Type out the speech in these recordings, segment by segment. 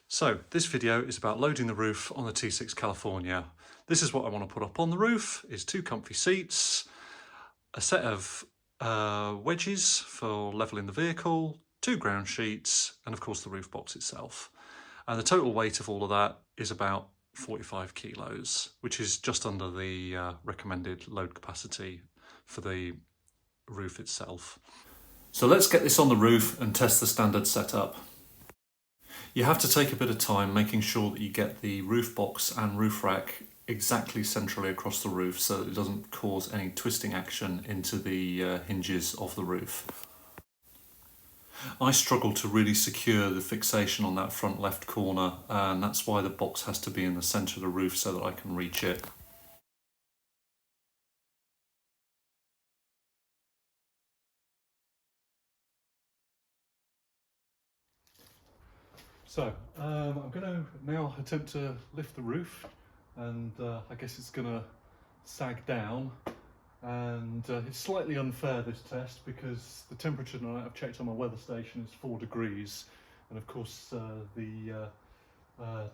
So this video is about loading the roof on the T6 California. This is what I want to put up on the roof, is 2 comfy seats, a set of wedges for levelling the vehicle, 2 ground sheets, and of course the roof box itself. And the total weight of all of that is about 45 kilos, which is just under the recommended load capacity for the roof itself. So let's get this on the roof and test the standard setup. You have to take a bit of time making sure that you get the roof box and roof rack exactly centrally across the roof so that it doesn't cause any twisting action into the hinges of the roof. I struggle to really secure the fixation on that front left corner, and that's why the box has to be in the centre of the roof so that I can reach it. So I'm going to now attempt to lift the roof, and I guess it's going to sag down, and it's slightly unfair, this test, because the temperature tonight I've checked on my weather station is 4 degrees, and of course the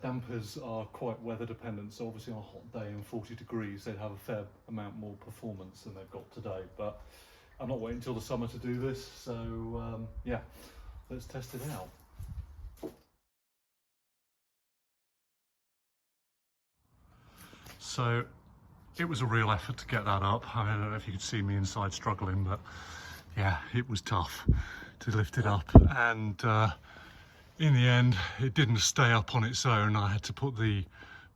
dampers are quite weather dependent, so obviously on a hot day and 40 degrees they'd have a fair amount more performance than they've got today, but I'm not waiting until the summer to do this, so yeah, let's test it out. So it was a real effort to get that up. I don't know if you could see me inside struggling, but yeah, it was tough to lift it up. And in the end, it didn't stay up on its own. I had to put the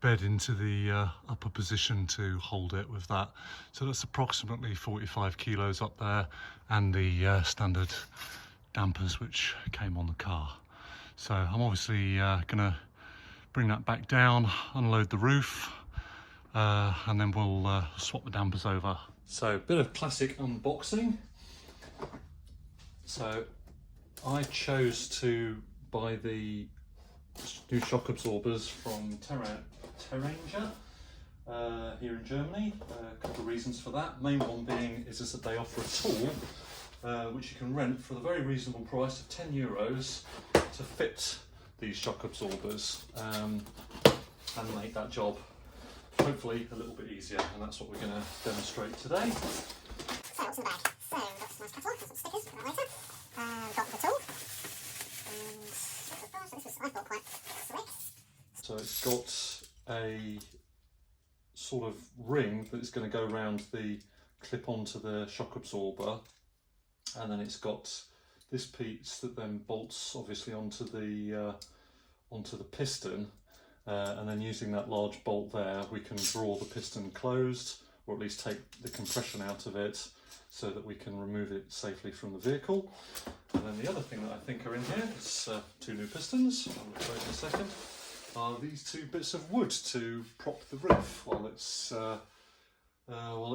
bed into the upper position to hold it with that. So that's approximately 45 kilos up there, and the standard dampers which came on the car. So I'm obviously gonna bring that back down, unload the roof, and then we'll swap the dampers over. So a bit of classic unboxing. So I chose to buy the new shock absorbers from Terranger here in Germany. A couple of reasons for that. Main one being is just that they offer a tool which you can rent for the very reasonable price of €10 to fit these shock absorbers and make that job hopefully a little bit easier, and that's what we're going to demonstrate today. So what's in the bag? So we've got some nice catalogue, some stickers for that later. We've got the tool, and this was, I thought, quite slick. So it's got a sort of ring that is going to go around the clip onto the shock absorber, and then it's got this piece that then bolts obviously onto the piston. And then using that large bolt there, we can draw the piston closed, or at least take the compression out of it, so that we can remove it safely from the vehicle. And then the other thing that I think are in here is 2 new pistons, I'll show you in a second, are these 2 bits of wood to prop the roof while it's up. And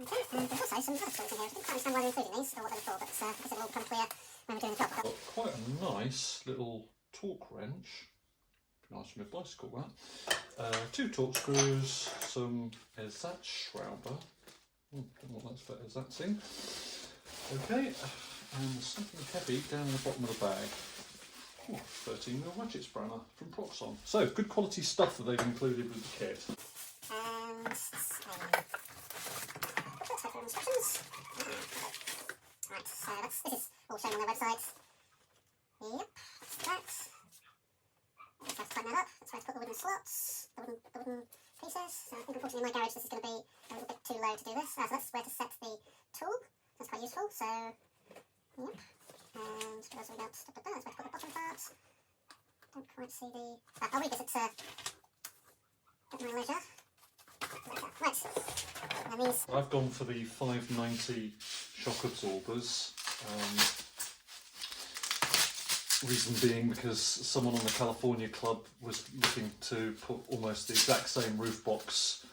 okay, and there's also some other tools in here. I didn't quite understand why they're including these or what they're for, but I guess it'll all become clear when we're doing the job. Got quite a nice little torque wrench. Be nice from a bicycle, that. 2 torque screws, some Ersatzschrauber. Don't know what that's for ersatzing. Okay, and something heavy down in the bottom of the bag. 13mm ratchet spanner from Proxon. So, good quality stuff that they've included with the kit. And instructions. Right, so this is all shown on their website. Yep, that's that. Just have to tighten that up. That's where to put the wooden slots, the wooden pieces. So I think unfortunately in my garage this is going to be a little bit too low to do this. So that's where to set the tool. That's quite useful. So, yep. And what else have we got? That's where to put the bottom part. Don't quite see the... I'll read this at my leisure. Right. And these... I've gone for the 590 shock absorbers. Reason being because someone on the California Club was looking to put almost the exact same roof box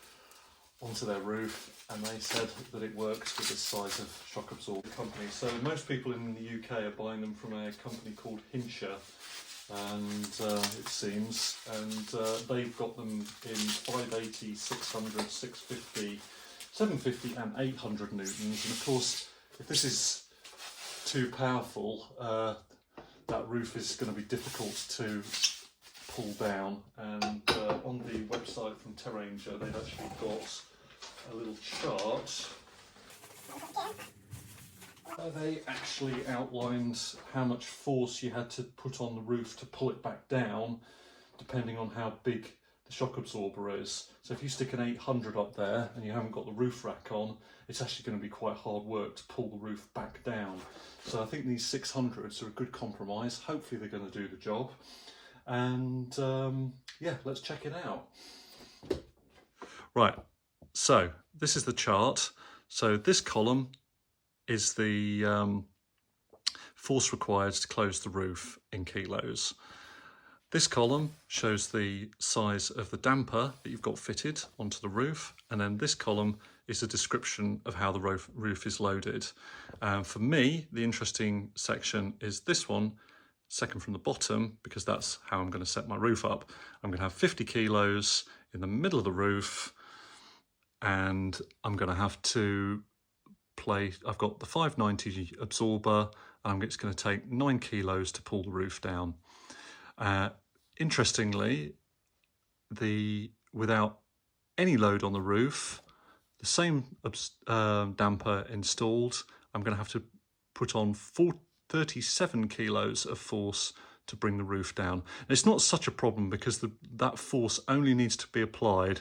onto their roof, and they said that it works with this size of shock absorber company. So most people in the UK are buying them from a company called Hinscher, and it seems, and they've got them in 580, 600, 650, 750 and 800 newtons, and of course if this is too powerful, that roof is going to be difficult to pull down, and on the website from Terranger they've actually got a little chart. They actually outlined how much force you had to put on the roof to pull it back down, depending on how big the shock absorber is. So if you stick an 800 up there and you haven't got the roof rack on, it's actually going to be quite hard work to pull the roof back down. So I think these 600s are a good compromise. Hopefully they're going to do the job. And yeah, let's check it out. Right, so this is the chart. So this column is the force required to close the roof in kilos. This column shows the size of the damper that you've got fitted onto the roof, and then this column is a description of how the roof is loaded. For me, the interesting section is this one, second from the bottom, because that's how I'm going to set my roof up. I'm going to have 50 kilos in the middle of the roof, and I'm going to have to I've got the 590 absorber, and it's going to take 9 kilos to pull the roof down. Interestingly, without any load on the roof, the same damper installed, I'm going to have to put on 37 kilos of force to bring the roof down. And it's not such a problem because that force only needs to be applied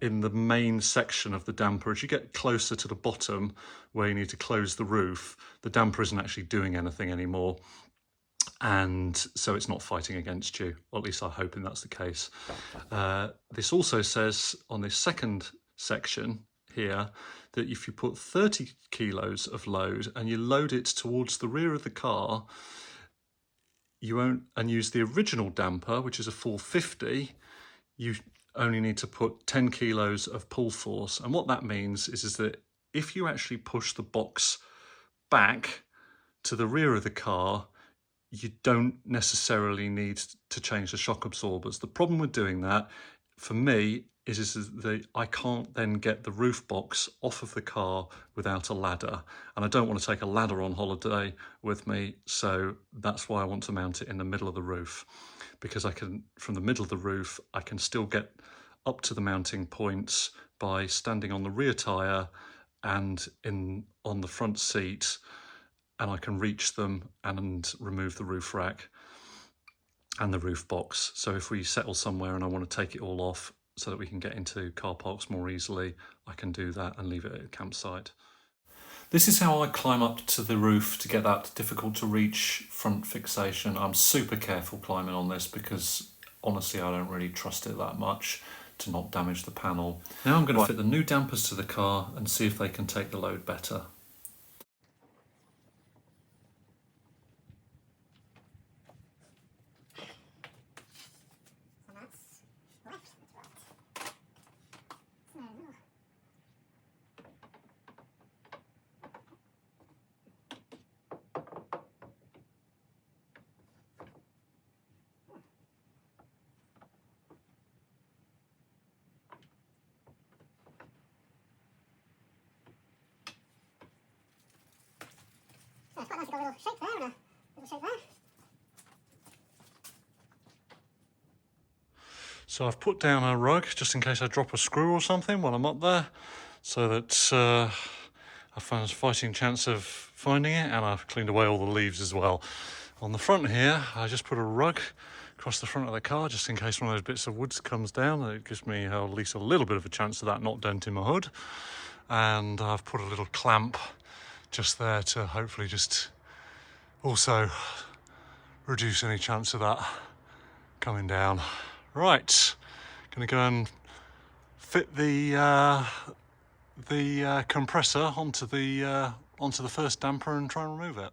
in the main section of the damper. As you get closer to the bottom where you need to close the roof, the damper isn't actually doing anything anymore, and so it's not fighting against you, or at least I'm hoping that's the case. This also says on this second section here that if you put 30 kilos of load and you load it towards the rear of the car, you won't, and use the original damper, which is a 450, you only need to put 10 kilos of pull force. And what that means is that if you actually push the box back to the rear of the car, you don't necessarily need to change the shock absorbers. The problem with doing that, for me, is that I can't then get the roof box off of the car without a ladder. And I don't want to take a ladder on holiday with me, so that's why I want to mount it in the middle of the roof. Because from the middle of the roof, I can still get up to the mounting points by standing on the rear tyre and on the front seat, and I can reach them and remove the roof rack and the roof box. So if we settle somewhere and I want to take it all off so that we can get into car parks more easily, I can do that and leave it at a campsite. This is how I climb up to the roof to get that difficult to reach front fixation. I'm super careful climbing on this because honestly I don't really trust it that much to not damage the panel. Now I'm going to fit the new dampers to the car and see if they can take the load better. It's quite nice to got a little shape there and a little shape there. So I've put down a rug just in case I drop a screw or something while I'm up there, so that I found a fighting chance of finding it, and I've cleaned away all the leaves as well. On the front here, I just put a rug across the front of the car just in case one of those bits of wood comes down. It gives me at least a little bit of a chance of that not denting my hood. And I've put a little clamp just there to hopefully just also reduce any chance of that coming down. Right, gonna go and fit the compressor onto the first damper and try and remove it.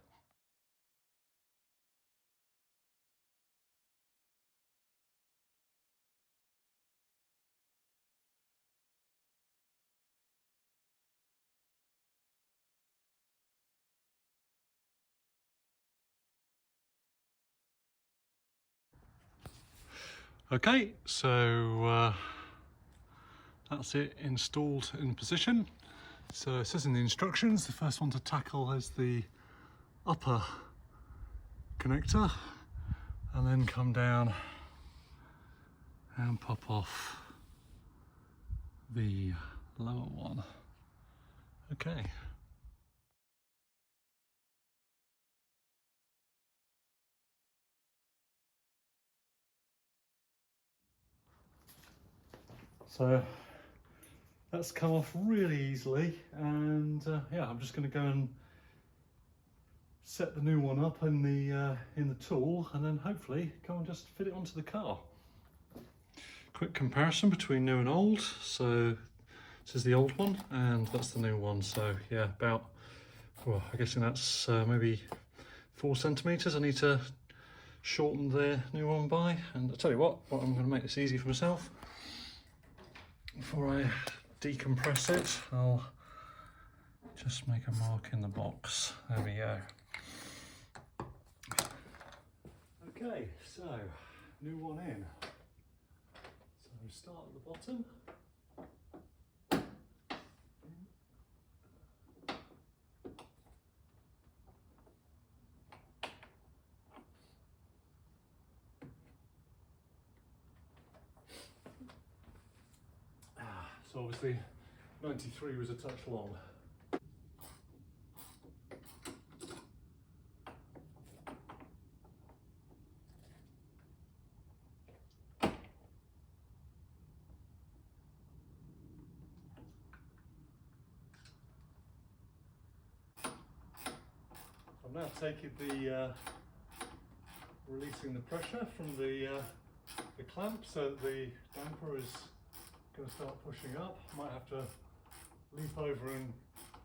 Okay, so that's it installed in position. So it says in the instructions, the first one to tackle is the upper connector and then come down and pop off the lower one. Okay. So that's come off really easily, and yeah, I'm just going to go and set the new one up in the tool, and then hopefully go and just fit it onto the car. Quick comparison between new and old. So this is the old one and that's the new one. So yeah, about, well, I'm guessing that's maybe 4 centimeters I need to shorten the new one by. And I'll tell you what, I'm going to make this easy for myself. Before I decompress it, I'll just make a mark in the box. There we go. Okay, so new one in. So we start at the bottom. So obviously 93 was a touch long. I'm now taking releasing the pressure from the clamp, so that the damper is going to start pushing up. Might have to leap over and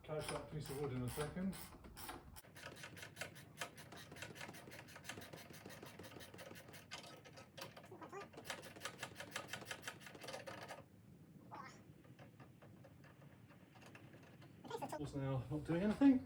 catch that piece of wood in a second. It's now not doing anything.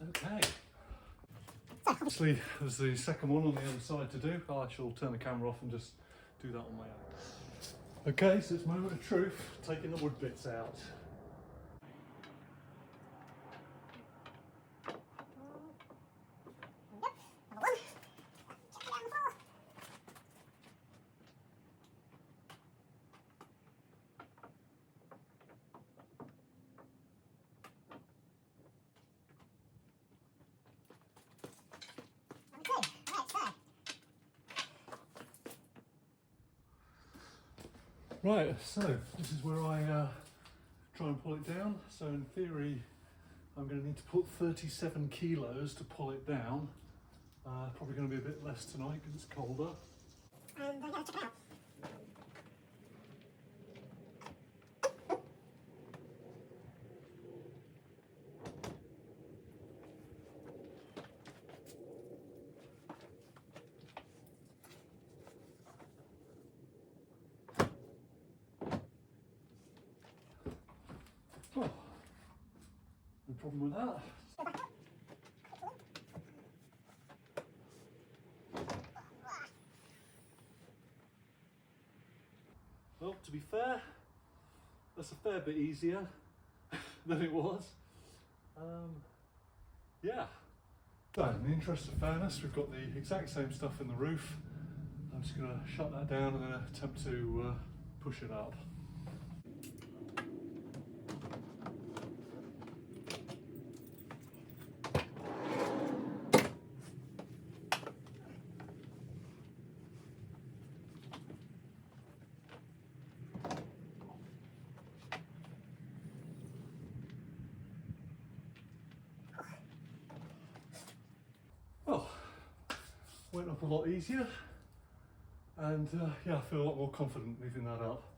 Okay. Obviously, there's the second one on the other side to do. I shall turn the camera off and just do that on my own. Okay, so it's moment of truth, taking the wood bits out. Right, so this is where I try and pull it down. So in theory, I'm going to need to put 37 kilos to pull it down. Probably going to be a bit less tonight because it's colder. And yeah, check it out. Oh, no problem with that. Well, to be fair, that's a fair bit easier than it was. Yeah. So, in the interest of fairness, we've got the exact same stuff in the roof. I'm just going to shut that down and then attempt to push it up. Well, went up a lot easier, and yeah, I feel a lot more confident leaving that up.